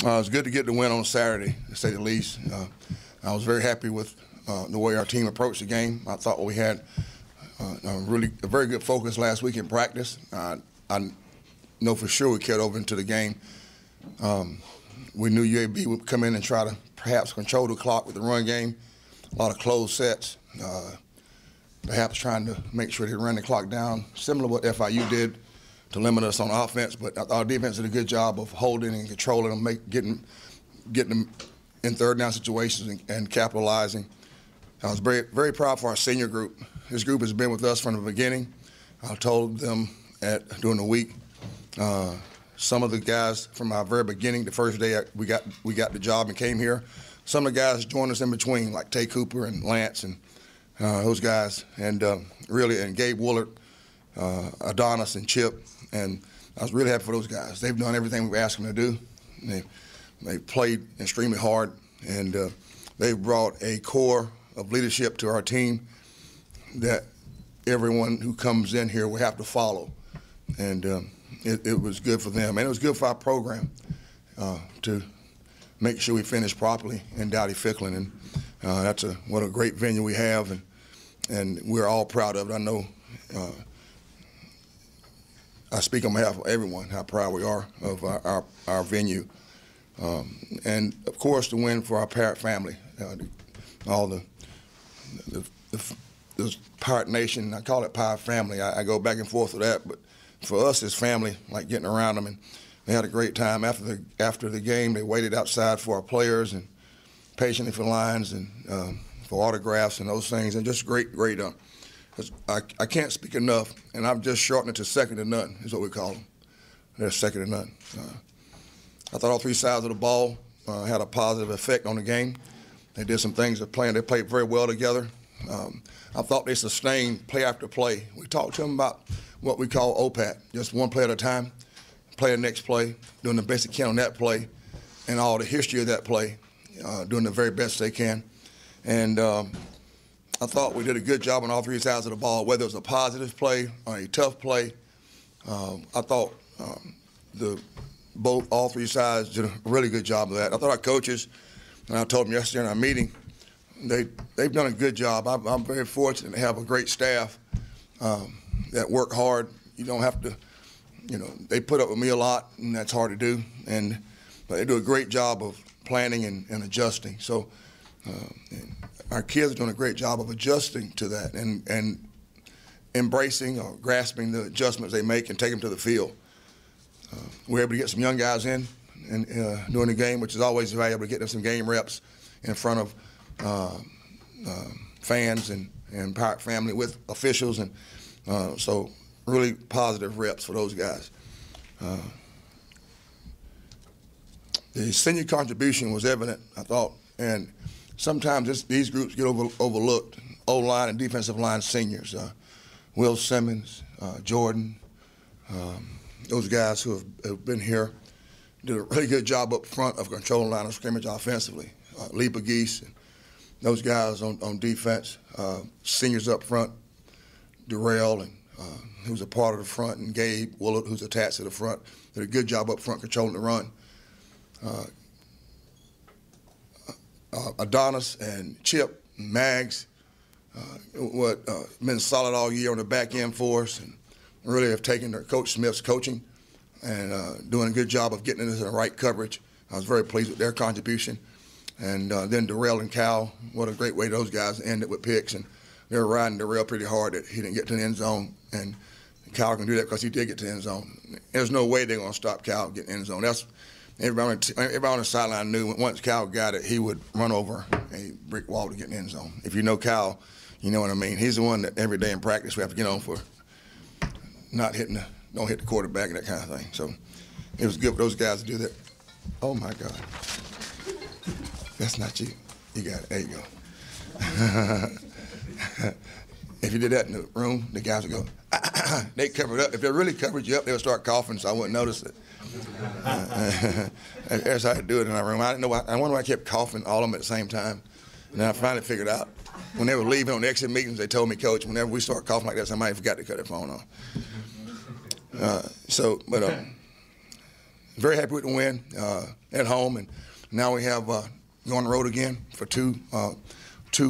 It was good to get the win on Saturday, to say the least. I was very happy with the way our team approached the game. I thought we had a very good focus last week in practice. I know for sure we carried over into the game. We knew UAB would come in and try to perhaps control the clock with the run game. A lot of closed sets, perhaps trying to make sure they run the clock down, similar to what FIU did to limit us on offense. But our defense did a good job of holding and controlling them, getting them in third down situations and capitalizing. I was very, very proud for our senior group. This group has been with us from the beginning. I told them during the week. Some of the guys from our very beginning, the first day we got the job and came here. Some of the guys joined us in between, like Tay Cooper and Lance and those guys, and Gabe Woolard, Adonis and Chip, and I was really happy for those guys. They've done everything we asked them to do. They played extremely hard, and they've brought a core of leadership to our team that everyone who comes in here will have to follow, and it was good for them, and it was good for our program to make sure we finish properly in Dowdy-Ficklin, and what a great venue we have, and we're all proud of it. I know I speak on behalf of everyone how proud we are of our venue, and of course the win for our Parrott family, all the Pirate Nation. I call it Pirate family. I go back and forth with that, but for us, it's family, like getting around them, and they had a great time. After the game, they waited outside for our players and patiently for lines and for autographs and those things, and just great. I can't speak enough, and I've just shortened it to second to none, is what we call them. They're second to none. I thought all three sides of the ball had a positive effect on the game. They did some things that they played very well together. I thought they sustained play after play. We talked to them about what we call OPAT, just one play at a time, play the next play, doing the best they can on that play, and all the history of that play, doing the very best they can. And I thought we did a good job on all three sides of the ball, whether it was a positive play or a tough play. I thought all three sides did a really good job of that. I thought our coaches, and I told them yesterday in our meeting, they've done a good job. I'm very fortunate to have a great staff that work hard. You don't have to, they put up with me a lot, and that's hard to do. But they do a great job of planning and adjusting. So our kids are doing a great job of adjusting to that and embracing or grasping the adjustments they make and take them to the field. We're able to get some young guys in during the game, which is always valuable to get them some game reps in front of fans and Pirate family with officials, and so really positive reps for those guys. The senior contribution was evident, I thought, and sometimes these groups get overlooked. O-line and defensive line seniors, Will Simmons, Jordan, those guys who have been here did a really good job up front of controlling line of scrimmage offensively. Lee Geese and those guys on defense, seniors up front, Darrell, and who's a part of the front, and Gabe Willard, who's attached to the front, did a good job up front controlling the run. Adonis and Chip and Mags, been solid all year on the back end for us, and really have taken Coach Smith's coaching and doing a good job of getting us in the right coverage. I was very pleased with their contribution. And then Darrell and Cal, what a great way those guys ended with picks. And they were riding Darrell pretty hard that he didn't get to the end zone. And Cal can do that because he did get to the end zone. There's no way they're going to stop Cal getting end zone. That's everybody on the sideline knew once Cal got it, he would run over a brick wall to get in the end zone. If you know Cal, you know what I mean. He's the one that every day in practice we have to get on for not hitting don't hit the quarterback and that kind of thing. So it was good for those guys to do that. Oh, my God. That's not you. You got it. There you go. If you did that in the room, the guys would go, they cover it up. If they really covered you up, they would start coughing, so I wouldn't notice it. That's how I do it in our room. I didn't know why. I wonder why I kept coughing all of them at the same time. And then I finally figured out. When they were leaving on the exit meetings, they told me, Coach, whenever we start coughing like that, somebody forgot to cut their phone off. very happy with the win at home, and now we have go on the road again for two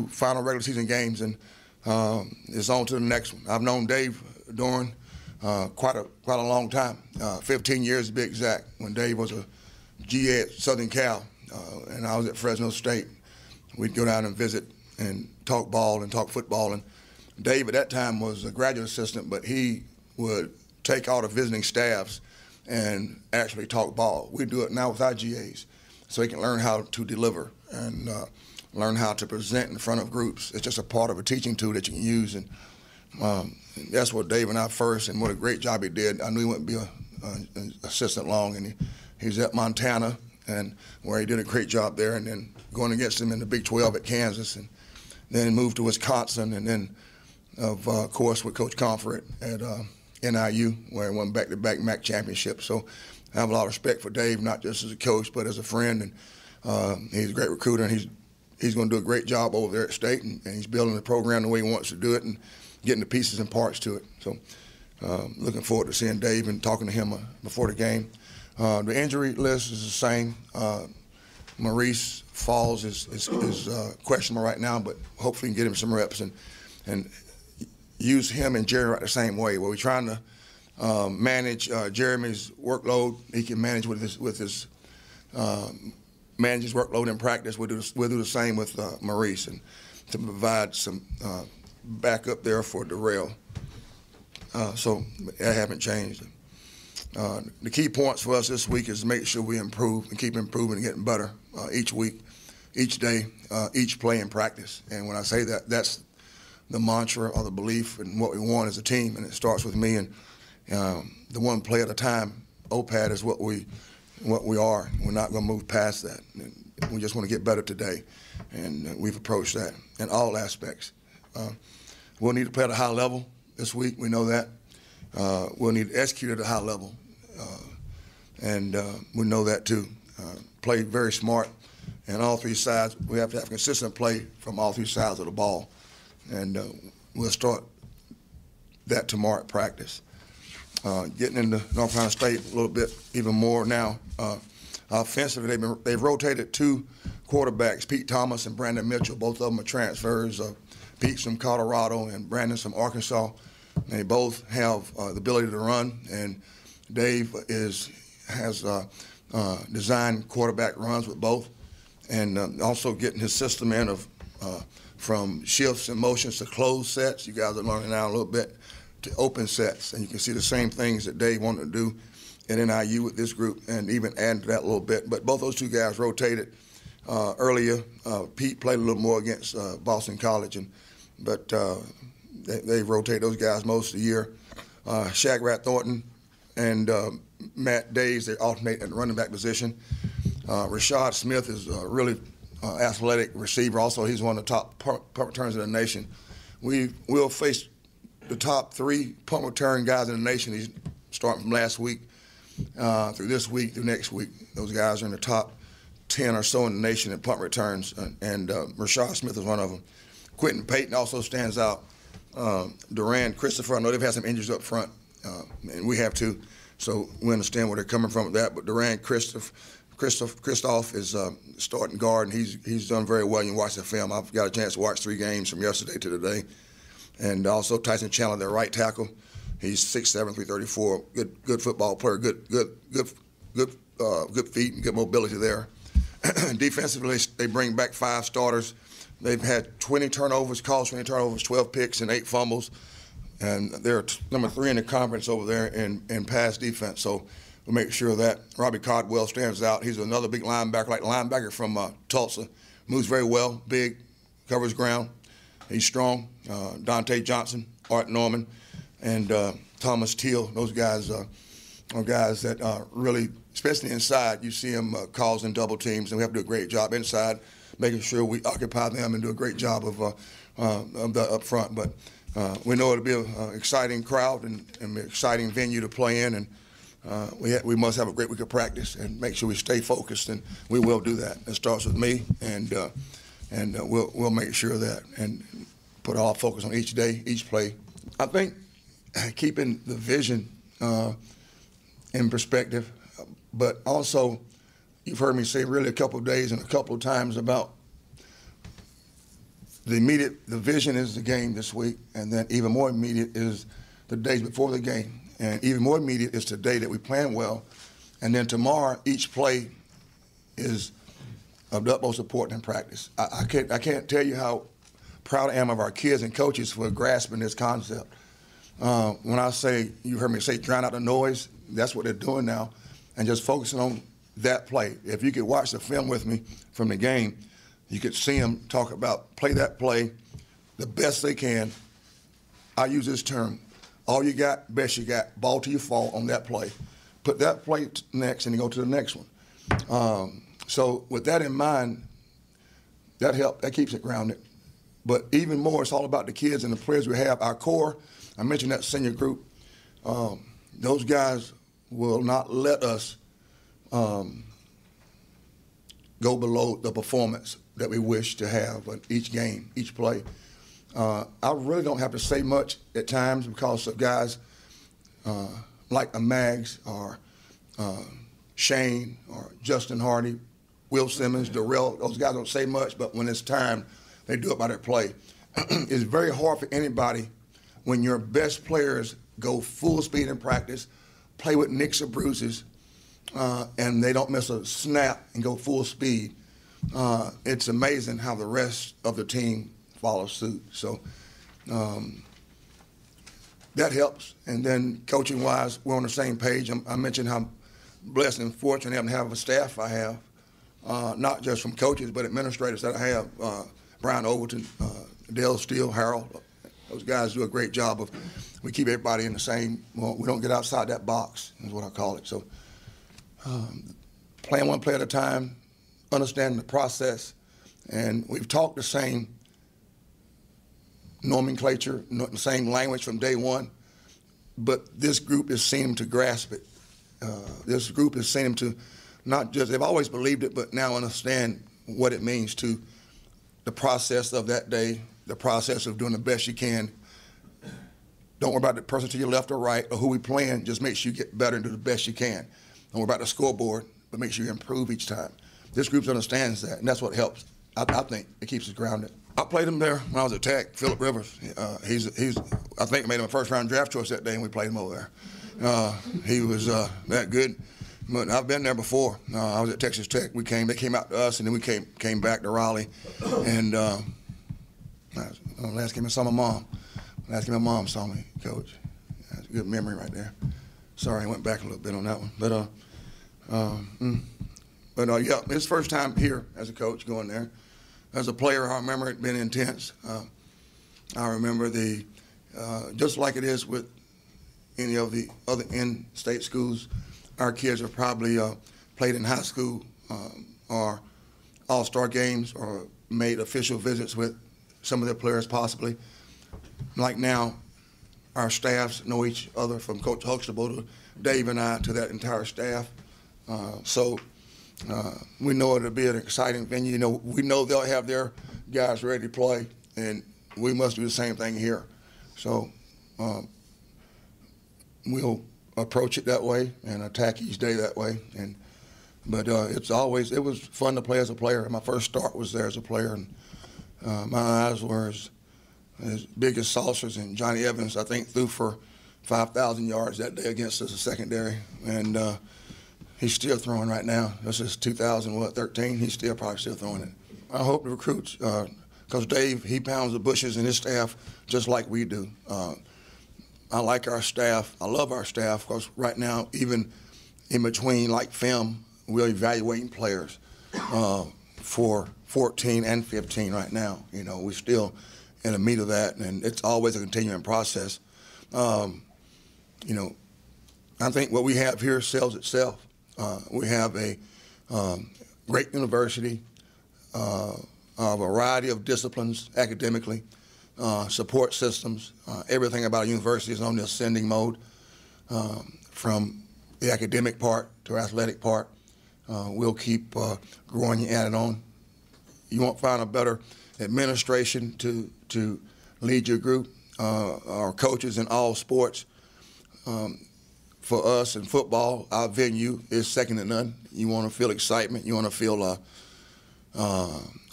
final regular season games, and it's on to the next one. I've known Dave Doran quite a long time, 15 years to be exact, when Dave was a GA at Southern Cal, and I was at Fresno State. We'd go down and visit and talk ball and talk football, and Dave at that time was a graduate assistant, but he would take all the visiting staffs and actually talk ball. We do it now with our GAs, so he can learn how to deliver and learn how to present in front of groups. It's just a part of a teaching tool that you can use, and that's what Dave and I first, and what a great job he did. I knew he wouldn't be an assistant long, and he's at Montana, and where he did a great job there, and then going against him in the Big 12 at Kansas, and then moved to Wisconsin, and then of course with Coach Comfort at NIU, where he won back-to-back MAC championships. So I have a lot of respect for Dave, not just as a coach, but as a friend, and he's a great recruiter, and he's going to do a great job over there at State, and he's building the program the way he wants to do it and getting the pieces and parts to it. So looking forward to seeing Dave and talking to him before the game. The injury list is the same. Maurice Falls is questionable right now, but hopefully we can get him some reps and use him and Jerry right the same way. Where we're trying to manage Jeremy's workload, he can manage with his manage his workload in practice. We'll do the same with Maurice, and to provide some backup there for Darrell. So that haven't changed. The key points for us this week is to make sure we improve and keep improving and getting better each week, each day, each play in practice. And when I say that, that's the mantra or the belief and what we want as a team, and it starts with me. And the one play at a time, OPAD is what we are. We're not going to move past that. We just want to get better today, and we've approached that in all aspects. We'll need to play at a high level this week. We know that. We'll need to execute at a high level, and we know that too. Play very smart, and all three sides. We have to have consistent play from all three sides of the ball, and we'll start that tomorrow at practice. Getting into North Carolina State a little bit even more now. Offensively, they've rotated two quarterbacks, Pete Thomas and Brandon Mitchell. Both of them are transfers. Pete's from Colorado and Brandon's from Arkansas. They both have the ability to run, and Dave has designed quarterback runs with both, and also getting his system in of from shifts and motions to closed sets. You guys are learning now a little bit, to open sets, and you can see the same things that Dave wanted to do at NIU with this group, and even add to that a little bit. But both those two guys rotated earlier. Pete played a little more against Boston College, but they rotate those guys most of the year. Shaq Thornton and Matt Days, they alternate at the running back position. Rashad Smith is a really athletic receiver. Also, he's one of the top punt returners in the nation. We'll face the top three punt return guys in the nation. He's starting from last week through this week, through next week. Those guys are in the top 10 or so in the nation in punt returns, and Rashad Smith is one of them. Quentin Payton also stands out. Duran Christopher, I know they've had some injuries up front, and we have too, so we understand where they're coming from with that. But Duran Christoph is starting guard, and he's done very well. You can watch the film. I've got a chance to watch 3 games from yesterday to today. And also Tyson Chandler, their right tackle. He's 6'7", 334. Good football player. Good feet and good mobility there. Defensively, they bring back 5 starters. They've had 20 turnovers, caused 20 turnovers, 12 picks, and 8 fumbles. And they're number 3 in the conference over there in pass defense. So we'll make sure that Robbie Codwell stands out. He's another big linebacker, like the linebacker from Tulsa. Moves very well, big, covers ground. He's strong. Dante Johnson, Art Norman, and Thomas Teal. Those guys are guys that really, especially inside, you see them causing double teams, and we have to do a great job inside, making sure we occupy them and do a great job of the up front. But we know it'll be an exciting crowd and an exciting venue to play in, and we must have a great week of practice and make sure we stay focused, and we will do that. It starts with me, and we'll make sure of that and put all focus on each day, each play. I think keeping the vision in perspective, But also, you've heard me say really a couple of days and a couple of times about the vision is the game this week, and then even more immediate is the days before the game. And even more immediate is today that we plan well. And then tomorrow, each play is of the utmost importance in practice. I can't tell you how proud I am of our kids and coaches for grasping this concept. When I say, you heard me say, drown out the noise, that's what they're doing now, and just focusing on that play. If you could watch the film with me from the game, you could see them talk about play that play the best they can. I use this term, all you got, best you got, ball till you fall on that play. Put that play next and you go to the next one. So with that in mind, that helps, that keeps it grounded. But even more, it's all about the kids and the players we have. Our core, I mentioned that senior group, those guys will not let us go below the performance that we wish to have in each game, each play. I really don't have to say much at times because of guys like a Mags or Shane or Justin Hardy, Will Simmons, Darrell. Those guys don't say much, but when it's time, they do it by their play. It's very hard for anybody when your best players go full speed in practice, play with nicks or bruises, and they don't miss a snap and go full speed. It's amazing how the rest of the team follows suit. So that helps. And then coaching-wise, we're on the same page. I mentioned how blessed and fortunate I am to have a staff I have, not just from coaches, but administrators that I have. Brian Overton, Dale Steele, Harold, those guys do a great job of, we keep everybody in the same, well, we don't get outside that box, is what I call it. So playing one play at a time, understanding the process, and we've talked the same nomenclature, the same language from day one, but this group is seeming to grasp it. This group is seeming to not just, they've always believed it, but now understand what it means to the process of that day, the process of doing the best you can. Don't worry about the person to your left or right or who we playing, just make sure you get better and do the best you can. Don't worry about the scoreboard, but make sure you improve each time. This group understands that, and that's what helps. I think it keeps us grounded. I played him there when I was at Tech, Phillip Rivers. He's I think made him a first-round draft choice that day, and we played him over there. He was that good. But I've been there before. I was at Texas Tech. They came out to us, and then we came back to Raleigh. And last game I saw my mom. Last game my mom saw me, Coach. That's a good memory right there. Sorry, I went back a little bit on that one. But yeah, his first time here as a coach going there. As a player, I remember it being intense. I remember just like it is with any of the other in-state schools, our kids have probably played in high school or all-star games or made official visits with some of their players possibly. Like now, our staffs know each other from Coach Huxtable to Dave and I to that entire staff. So we know it'll be an exciting venue. You know, we know they'll have their guys ready to play, and we must do the same thing here. So we'll approach it that way and attack each day that way. But it was fun to play as a player. My first start was there as a player, and my eyes were as big as saucers. And Johnny Evans, I think, threw for 5,000 yards that day against us, a secondary, and he's still throwing right now. This is 2013. He's probably still throwing it. I hope the recruits, because Dave, he pounds the bushes in his staff just like we do. I like our staff. I love our staff because right now, even in between like film, we're evaluating players for 14 and 15 right now. You know, we're still in the meat of that, and it's always a continuing process. You know, I think what we have here sells itself. We have a great university, a variety of disciplines academically, support systems. Everything about a university is on the ascending mode, from the academic part to athletic part. We'll keep growing and adding on. You won't find a better administration to lead your group, our coaches in all sports. for us in football, our venue is second to none. You want to feel excitement. You want to feel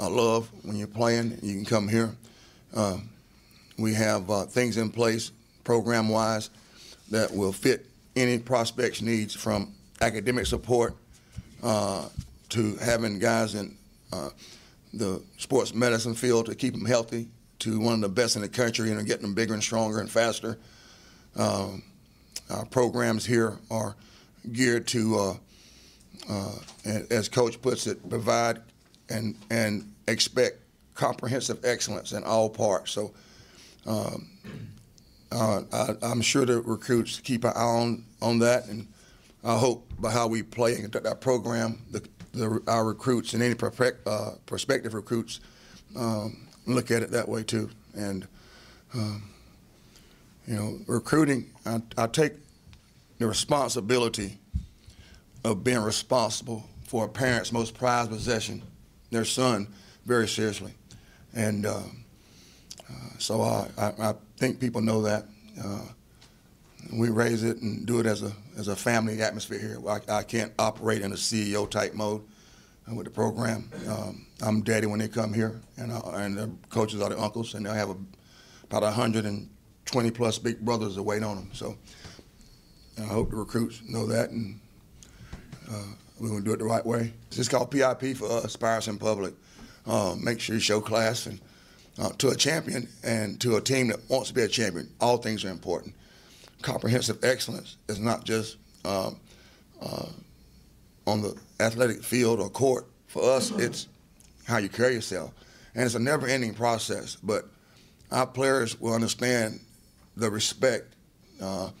love when you're playing. You can come here. We have things in place, program-wise, that will fit any prospect's needs, from academic support to having guys in the sports medicine field to keep them healthy, to one of the best in the country and getting them bigger and stronger and faster. Our programs here are geared to, as Coach puts it, provide and expect comprehensive excellence in all parts. So I'm sure the recruits keep an eye on that, and I hope by how we play and conduct our program, our recruits and any prospective recruits look at it that way too. And recruiting, I take the responsibility of being responsible for a parent's most prized possession, their son, very seriously. And so I think people know that. We raise it and do it as a family atmosphere here. I can't operate in a CEO type mode with the program. I'm daddy when they come here, and the coaches are the uncles, and they have about 120 plus big brothers that wait on them. So I hope the recruits know that, and we're going to do it the right way. It's called PIP for us, Pirates in Public. Make sure you show class and to a champion and to a team that wants to be a champion. All things are important. Comprehensive excellence is not just on the athletic field or court. For us, it's how you carry yourself. And it's a never-ending process, but our players will understand the respect to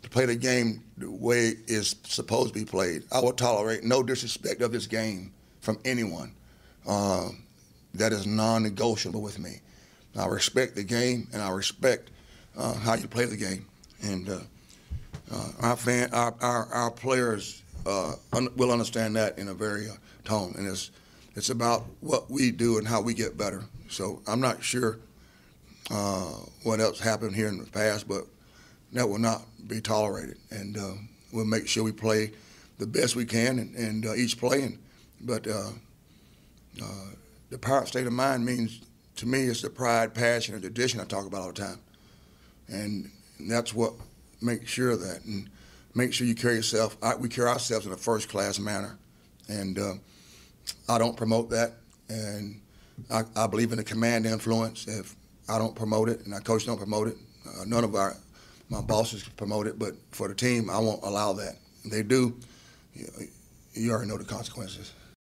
play the game the way it's supposed to be played. I will tolerate no disrespect of this game from anyone. That is non-negotiable with me. I respect the game, and I respect how you play the game. And our players will understand that in a very tone. And it's about what we do and how we get better. So I'm not sure what else happened here in the past, but that will not be tolerated. And we'll make sure we play the best we can and each play. But the Pirate state of mind means, to me, it's the pride, passion, and tradition I talk about all the time. And that's what makes sure of that. And make sure you carry yourself. We carry ourselves in a first-class manner. And I don't promote that. And I believe in the command influence. If I don't promote it and our coach don't promote it, none of my bosses promote it. But for the team, I won't allow that. If they do, you already know the consequences.